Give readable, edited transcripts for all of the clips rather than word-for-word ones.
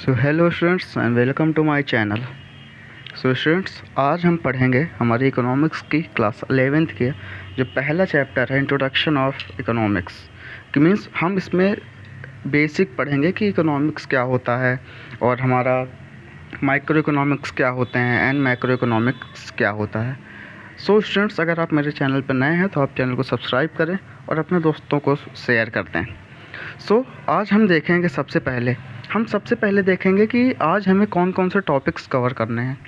So hello students and welcome to my channel. So students, आज हम पढ़ेंगे हमारी इकोनॉमिक्स की क्लास 11th के जो पहला चैप्टर है इंट्रोडक्शन ऑफ इकोनॉमिक्स कि मीन्स हम इसमें बेसिक पढ़ेंगे कि इकोनॉमिक्स क्या होता है और हमारा माइक्रो इकोनॉमिक्स क्या होते हैं एंड मैक्रो इकोनॉमिक्स क्या होता है। सो स्टूडेंट्स, अगर आप मेरे चैनल पर नए हैं तो आप चैनल को सब्सक्राइब करें और अपने दोस्तों को शेयर कर दें। सो आज हम देखेंगे सबसे पहले देखेंगे कि आज हमें कौन कौन से टॉपिक्स कवर करने हैं।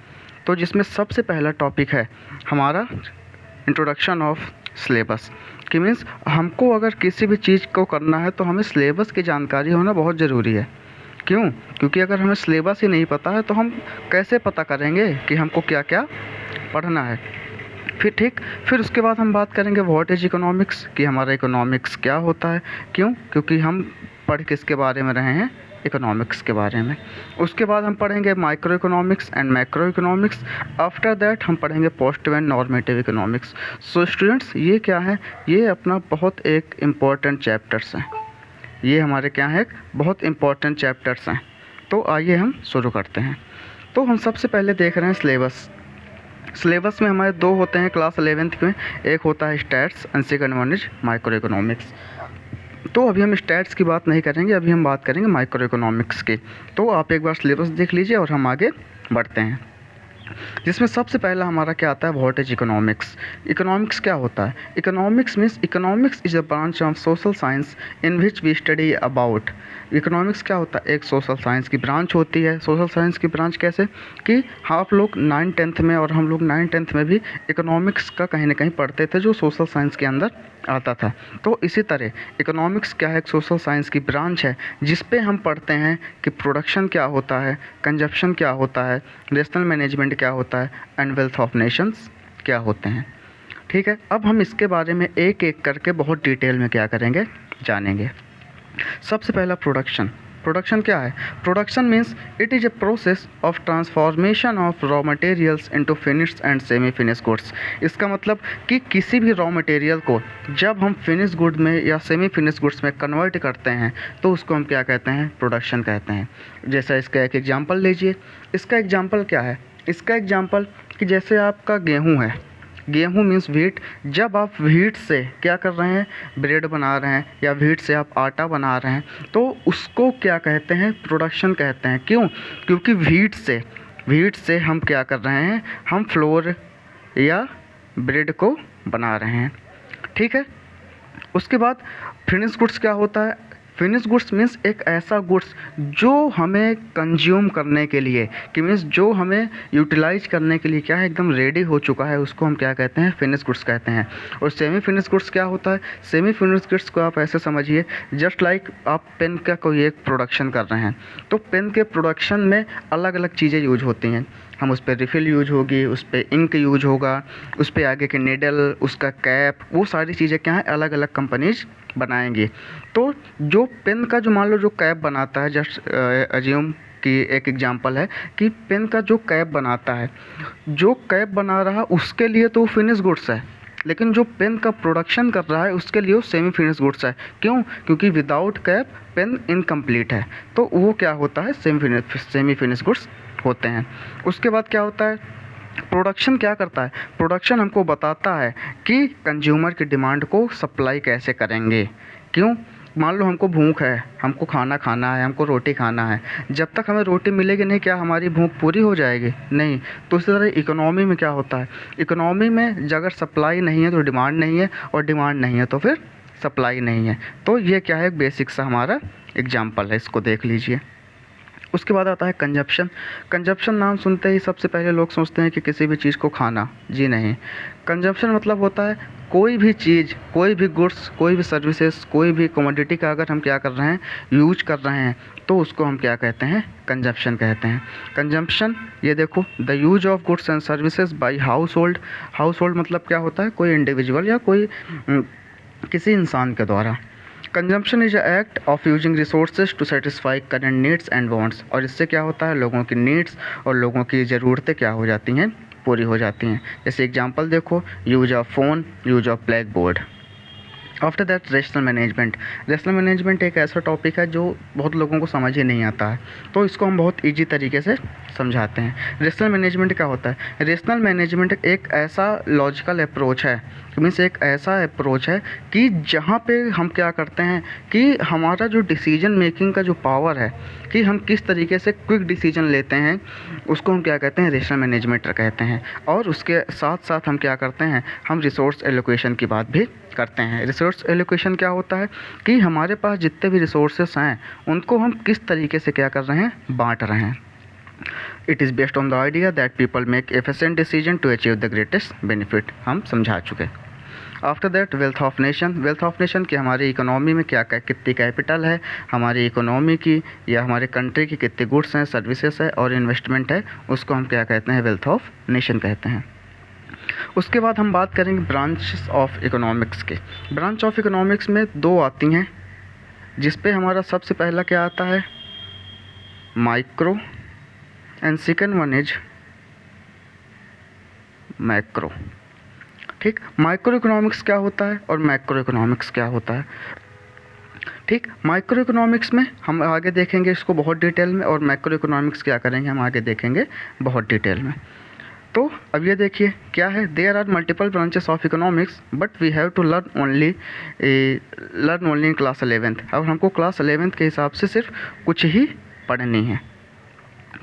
तो जिसमें सबसे पहला टॉपिक है हमारा इंट्रोडक्शन ऑफ सिलेबस कि मीन्स हमको अगर किसी भी चीज़ को करना है तो हमें सिलेबस की जानकारी होना बहुत ज़रूरी है। क्यों? क्योंकि अगर हमें सिलेबस ही नहीं पता है तो हम कैसे पता करेंगे कि हमको क्या क्या पढ़ना है। फिर उसके बाद हम बात करेंगे व्हाट इज़ इकोनॉमिक्स कि हमारा इकोनॉमिक्स क्या होता है। क्यों? क्योंकि हम पढ़ किसके बारे में रहे हैं, इकोनॉमिक्स के बारे में। उसके बाद हम पढ़ेंगे micro economics and macro economics. After that हम पढ़ेंगे positive and normative economics. So students, ये क्या है, ये अपना बहुत एक इम्पॉर्टेंट चैप्टर्स हैं। ये हमारे क्या है, बहुत इम्पॉर्टेंट चैप्टर्स हैं। तो आइए हम शुरू करते हैं। तो हम सबसे पहले देख रहे हैं सिलेबस में हमारे दो होते हैं क्लास 11th में, एक होता है stats and second one is micro economics. तो अभी हम स्टैट्स की बात नहीं करेंगे, अभी हम बात करेंगे माइक्रो इकोनॉमिक्स की। तो आप एक बार सिलेबस देख लीजिए और हम आगे बढ़ते हैं। जिसमें सबसे पहला हमारा क्या आता है, व्हाट इज इकोनॉमिक्स। इकोनॉमिक्स क्या होता है? Economics means economics is a branch of social science in which we study about. Economics क्या होता है? एक सोशल साइंस की ब्रांच होती है। सोशल साइंस की ब्रांच कैसे कि आप लोग 9th-10th में और हम लोग 9th-10th में भी इकोनॉमिक्स का कहीं ना कहीं पढ़ते थे जो सोशल साइंस के अंदर आता था। तो इसी तरह इकोनॉमिक्स क्या है, एक सोशल साइंस की ब्रांच है जिस पे हम पढ़ते हैं कि प्रोडक्शन क्या होता है, कंजप्शन क्या होता है, नेशनल मैनेजमेंट क्या होता है एंड वेल्थ ऑफ नेशंस क्या होते हैं। ठीक है, अब हम इसके बारे में एक एक करके बहुत डिटेल में क्या करेंगे, जानेंगे। सबसे पहला प्रोडक्शन क्या है? Production means it is a process of transformation of raw materials into finished and semi finish goods. इसका मतलब कि किसी भी रॉ मटेरियल को जब हम फिनिश गुड में या सेमी फिनिश गुड्स में कन्वर्ट करते हैं तो उसको हम क्या कहते हैं, प्रोडक्शन कहते हैं। जैसा इसका एक एग्जांपल लीजिए। इसका एग्जांपल क्या है? इसका एग्जांपल कि जैसे आपका गेहूँ है, गेहूँ मीन्स व्हीट। जब आप व्हीट से क्या कर रहे हैं, ब्रेड बना रहे हैं या व्हीट से आप आटा बना रहे हैं तो उसको क्या कहते हैं, प्रोडक्शन कहते हैं। क्यों? क्योंकि व्हीट से हम क्या कर रहे हैं, हम फ्लोर या ब्रेड को बना रहे हैं। ठीक है, उसके बाद फिनिश गुड्स क्या होता है? फिनिश गुड्स मीन्स एक ऐसा गुड्स जो हमें कंज्यूम करने के लिए कि मीन्स जो हमें यूटिलाइज करने के लिए क्या है, एकदम रेडी हो चुका है, उसको हम क्या कहते हैं, फिनिश गुड्स कहते हैं। और सेमी फिनिश गुड्स क्या होता है? सेमी फिनिश गुड्स को आप ऐसे समझिए जस्ट लाइक आप पेन का कोई एक प्रोडक्शन कर रहे हैं तो पेन के प्रोडक्शन में अलग अलग चीज़ें यूज होती हैं। हम उस पर रिफ़िल यूज होगी, उस पर इंक यूज होगा, उस पर आगे के निडल, उसका कैप, वो सारी चीज़ें क्या है, अलग अलग कंपनीज बनाएंगी। तो जो पेन का जो मान लो जो कैप बनाता है, जस्ट अज्यूम कि एक एग्जांपल है कि पेन का जो कैप बनाता है, जो कैप बना रहा उसके लिए तो फिनिश गुड्स है, लेकिन जो पेन का प्रोडक्शन कर रहा है उसके लिए वो सेमी फिनिश गुड्स है। क्यों? क्योंकि विदाउट कैप पेन इनकम्प्लीट है, तो वो क्या होता है, सेमी फिनिश गुड्स होते हैं। उसके बाद क्या होता है, प्रोडक्शन क्या करता है? प्रोडक्शन हमको बताता है कि कंज्यूमर की डिमांड को सप्लाई कैसे करेंगे। क्यों? मान लो हमको भूख है, हमको खाना खाना है, हमको रोटी खाना है, जब तक हमें रोटी मिलेगी नहीं क्या हमारी भूख पूरी हो जाएगी? नहीं। तो इसी तरह इकोनॉमी में क्या होता है, इकोनॉमी में अगर सप्लाई नहीं है तो डिमांड नहीं है, और डिमांड नहीं है तो फिर सप्लाई नहीं है। तो ये क्या है, एक बेसिक सा हमारा एग्जाम्पल है, इसको देख लीजिए। उसके बाद आता है कंजप्शन नाम सुनते ही सबसे पहले लोग सोचते हैं कि किसी भी चीज़ को खाना। जी नहीं, कंजप्शन मतलब होता है कोई भी चीज़, कोई भी गुड्स, कोई भी सर्विसेज, कोई भी कमोडिटी का अगर हम क्या कर रहे हैं, यूज कर रहे हैं तो उसको हम क्या कहते हैं, कंजप्शन कहते हैं। कंजम्पशन, ये देखो, the use of goods and services by house hold मतलब क्या होता है, कोई इंडिविजुअल या कोई किसी इंसान के द्वारा। Consumption is a act of using resources to satisfy current needs and wants. और इससे क्या होता है, लोगों की नीड्स और लोगों की ज़रूरतें क्या हो जाती हैं, पूरी हो जाती हैं। जैसे एग्जांपल देखो, use of phone, use of black board. After that rational management. Rational management एक ऐसा टॉपिक है जो बहुत लोगों को समझ ही नहीं आता है, तो इसको हम बहुत ईजी तरीके से समझाते हैं। रेशनल मैनेजमेंट क्या होता है? रेशनल मैनेजमेंट एक ऐसा लॉजिकल अप्रोच है, मीन्स एक ऐसा अप्रोच है कि जहाँ पे हम क्या करते हैं कि हमारा जो डिसीजन मेकिंग का जो पावर है, कि हम किस तरीके से क्विक डिसीजन लेते हैं, उसको हम क्या कहते हैं? रेशनल मैनेजमेंट कहते हैं। और उसके साथ साथ हम क्या करते हैं? हम रिसोर्स एलोकेशन की बात भी करते हैं। रिसोर्स एलोकेशन क्या होता है कि हमारे पास जितने भी रिसोर्सेस हैं उनको हम किस तरीके से क्या कर रहे हैं? बांट रहे हैं। It is based on the idea that people make efficient decision to achieve the greatest benefit, हम समझा चुके। After that wealth of nation. Wealth of nation की हमारी इकोनॉमी में क्या कितनी कैपिटल है, हमारी इकोनॉमी की या हमारे कंट्री की कितने गुड्स हैं, सर्विसेज है और इन्वेस्टमेंट है, उसको हम क्या कहते हैं? वेल्थ ऑफ नेशन कहते हैं। उसके बाद हम बात करेंगे ब्रांचेस ऑफ इकोनॉमिक्स के। ब्रांच ऑफ इकोनॉमिक्स में दो आती हैं, जिस पे हमारा सबसे पहला क्या आता है? Micro, and second one is macro. ठीक, माइक्रो इकोनॉमिक्स क्या होता है और मैक्रो इकोनॉमिक्स क्या होता है? ठीक, माइक्रो इकोनॉमिक्स में हम आगे देखेंगे इसको बहुत डिटेल में, और मैक्रो इकोनॉमिक्स क्या करेंगे हम आगे देखेंगे बहुत डिटेल में। तो अब ये देखिए क्या है, there are multiple branches of economics but we have to learn only in class 11th। अब हमको क्लास 11th के हिसाब से सिर्फ कुछ ही पढ़नी है,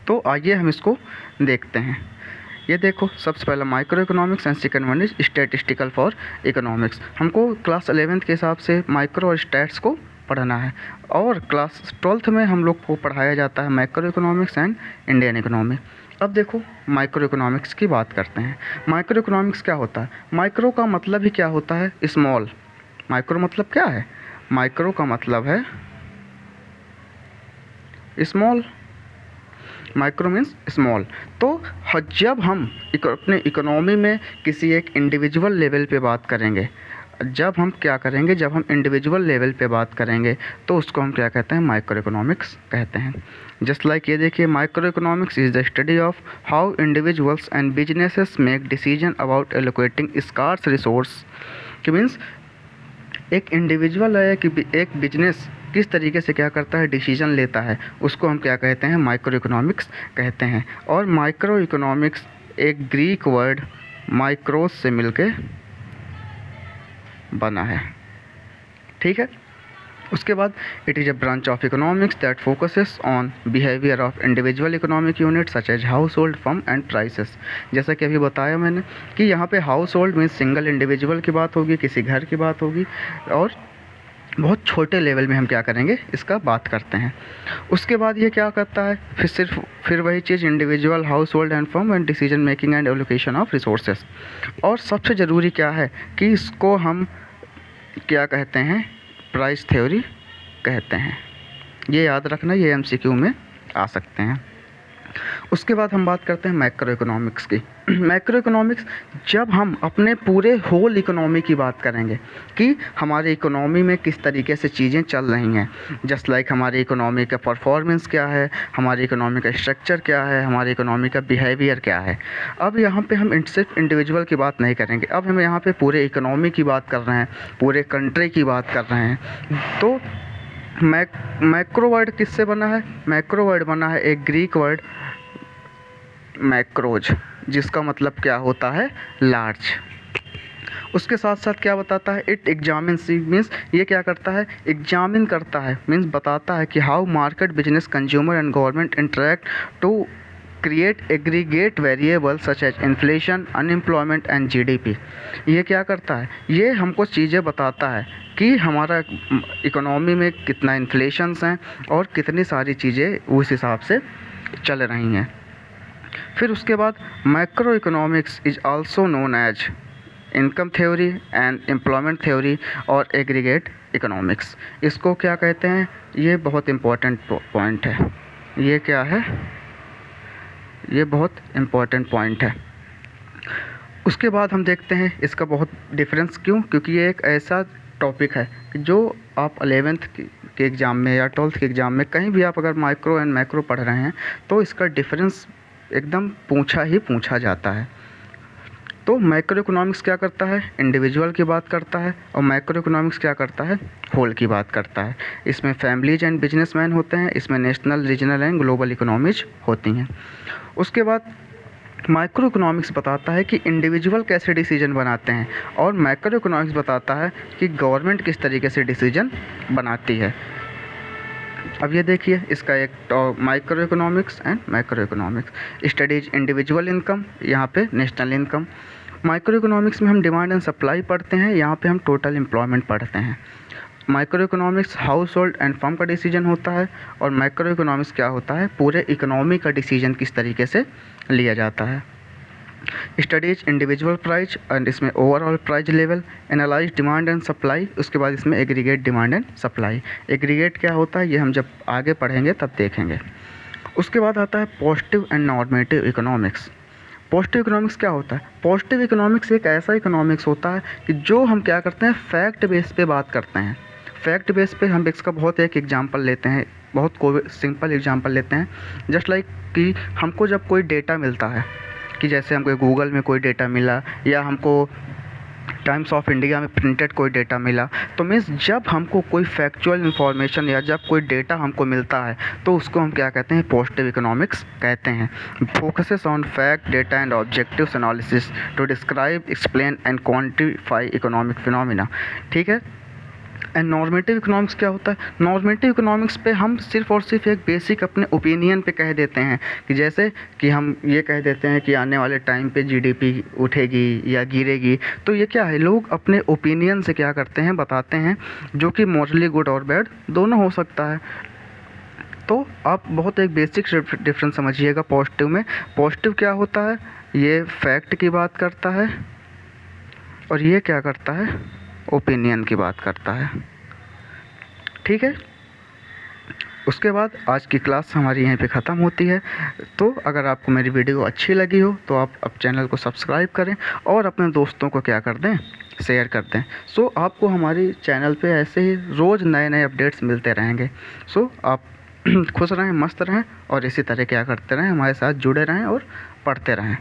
तो आइए हम इसको देखते हैं। ये देखो, सबसे पहला micro economics and second one is statistical for economics. हमको क्लास 11th के हिसाब से माइक्रो और स्टैट्स को पढ़ना है, और क्लास 12th में हम लोग को पढ़ाया जाता है macro economics and Indian economy. अब देखो माइक्रो इकोनॉमिक्स की बात करते हैं। माइक्रो इकोनॉमिक्स क्या होता है? माइक्रो का मतलब ही क्या होता है? स्मॉल। माइक्रो मतलब क्या है? माइक्रो का मतलब है स्मॉल। Micro means small. तो जब हम अपने इकोनॉमी में किसी एक इंडिविजुअल लेवल पे बात करेंगे, जब हम क्या करेंगे, जब हम इंडिविजुअल लेवल पे बात करेंगे तो उसको हम क्या कहते हैं? माइक्रो इकोनॉमिक्स कहते हैं। जस्ट लाइक ये देखिए, micro economics is the study of how individuals and businesses make decision about allocating scarce resource. कि मीन्स एक इंडिविजुअल है कि एक बिजनेस किस तरीके से क्या करता है? डिसीजन लेता है, उसको हम क्या कहते हैं? माइक्रो इकोनॉमिक्स कहते हैं। और माइक्रो इकोनॉमिक्स एक ग्रीक वर्ड माइक्रोस से मिलके बना है। ठीक है, उसके बाद it is a branch of economics that focuses on behaviour of individual economic unit such as household, firm and prices. जैसा कि अभी बताया मैंने कि यहाँ पे household means single individual की बात होगी, किसी घर की बात होगी, और बहुत छोटे लेवल में हम क्या करेंगे? इसका बात करते हैं। उसके बाद ये क्या करता है? फिर वही चीज़ individual, household and firm and decision making and allocation of resources. और सबसे ज़रूरी क्या है कि इसको हम क्या कहते हैं? प्राइस थ्योरी कहते हैं। ये याद रखना, ये MCQ में आ सकते हैं। उसके बाद हम बात करते हैं मैक्रो इकोनॉमिक्स की। मैक्रो इकोनॉमिक्स, जब हम अपने पूरे होल इकोनॉमी की बात करेंगे कि हमारी इकोनॉमी में किस तरीके से चीज़ें चल रही हैं, जस्ट लाइक हमारी इकोनॉमी का परफॉर्मेंस क्या है, हमारी इकोनॉमी का स्ट्रक्चर क्या है, हमारी इकोनॉमी का बिहेवियर क्या है। अब यहाँ पे हम सिर्फ इंडिविजुअल की बात नहीं करेंगे, अब हम यहाँ पे पूरे इकोनॉमी की बात कर रहे हैं, पूरे कंट्री की बात कर रहे हैं। तो मैक्रो वर्ड किससे बना है? मैक्रो वर्ड बना है एक ग्रीक वर्ड मैक्रोज, जिसका मतलब क्या होता है? लार्ज। उसके साथ साथ क्या बताता है? इट एग्जामिन्स, मीन्स ये क्या करता है? एग्जामिन करता है, मीन्स बताता है कि how market, business, consumer and government interact to create aggregate variable such as inflation, unemployment and GDP। ये क्या करता है? ये हमको चीज़ें बताता है कि हमारा इकोनॉमी में कितना इन्फ्लेशंस हैं और कितनी सारी चीज़ें उस हिसाब से चल रही हैं। फिर उसके बाद macro economics is also known as income theory and employment theory और एग्रीगेट इकोनॉमिक्स। इसको क्या कहते हैं? ये बहुत इम्पोर्टेंट पॉइंट है। ये क्या है? ये बहुत इम्पोर्टेंट पॉइंट है। उसके बाद हम देखते हैं इसका बहुत डिफरेंस क्यों, क्योंकि ये एक ऐसा टॉपिक है कि जो आप 11th के एग्ज़ाम में या 12th के एग्ज़ाम में कहीं भी आप अगर माइक्रो एंड मैक्रो पढ़ रहे हैं तो इसका डिफरेंस एकदम पूछा ही पूछा जाता है। तो मैक्रो इकोनॉमिक्स क्या करता है, इंडिविजुअल की बात करता है, और मैक्रो इकोनॉमिक्स क्या करता है, होल की बात करता है। इसमें फैमिलीज एंड बिजनेसमैन होते हैं, इसमें national, regional and global economies होती हैं। उसके बाद माइक्रो इकोनॉमिक्स बताता है कि इंडिविजुअल कैसे डिसीजन बनाते हैं, और मैक्रो इकोनॉमिक्स बताता है कि गवर्नमेंट किस तरीके से डिसीजन बनाती है। अब ये देखिए, इसका एक micro economics and macro economics studies individual income, यहाँ पे नेशनल इनकम। माइक्रो इकोनॉमिक्स में हम डिमांड एंड सप्लाई पढ़ते हैं, यहाँ पे हम टोटल एम्प्लॉयमेंट पढ़ते हैं। Micro economics house hold and firm का डिसीजन होता है, और मैक्रो इकोनॉमिक्स क्या होता है, पूरे इकोनॉमी का डिसीजन किस तरीके से लिया जाता है। स्टडीज इंडिविजुअल प्राइस एंड इसमें overall price level, analyse demand and supply, उसके बाद इसमें aggregate demand and supply. Aggregate क्या होता है ये हम जब आगे पढ़ेंगे तब देखेंगे। उसके बाद आता है positive and normative economics. Positive economics क्या होता है, पॉजिटिव इकोनॉमिक्स एक ऐसा इकोनॉमिक्स होता है कि जो हम क्या करते हैं, फैक्ट बेस पे बात करते हैं। फैक्ट बेस पे हम इसका बहुत एक एग्जांपल लेते हैं, बहुत कोई सिंपल एग्जांपल लेते हैं। जस्ट लाइक कि हमको जब कोई डेटा मिलता है, कि जैसे हमको गूगल में कोई डेटा मिला, या हमको टाइम्स ऑफ इंडिया में प्रिंटेड कोई डेटा मिला, तो मीन्स जब हमको कोई फैक्चुअल इन्फॉर्मेशन या जब कोई डेटा हमको मिलता है तो उसको हम क्या कहते हैं, पॉजिटिव इकोनॉमिक्स कहते हैं। Focuses on fact, data and objectives analysis to describe, explain and quantify economic phenomena. ठीक है। एंड नॉर्मेटिव इकोनॉमिक्स क्या होता है, नॉर्मेटिव इकोनॉमिक्स पे हम सिर्फ और सिर्फ एक बेसिक अपने ओपिनियन पे कह देते हैं, कि जैसे कि हम ये कह देते हैं कि आने वाले टाइम पे जीडीपी उठेगी या गिरेगी। तो ये क्या है, लोग अपने ओपिनियन से क्या करते हैं, बताते हैं, जो कि मॉरली गुड और बैड दोनों हो सकता है। तो आप बहुत एक बेसिक डिफरेंस समझिएगा पॉजिटिव में। पॉजिटिव क्या होता है, ये फैक्ट की बात करता है, और ये क्या करता है, ओपिनियन की बात करता है। ठीक है। उसके बाद आज की क्लास हमारी यहीं पे ख़त्म होती है। तो अगर आपको मेरी वीडियो अच्छी लगी हो तो आप अब चैनल को सब्सक्राइब करें, और अपने दोस्तों को क्या कर दें, शेयर कर दें। सो आपको हमारी चैनल पे ऐसे ही रोज़ नए नए अपडेट्स मिलते रहेंगे। सो आप खुश रहें, मस्त रहें, और इसी तरह क्या करते रहें, हमारे साथ जुड़े रहें और पढ़ते रहें।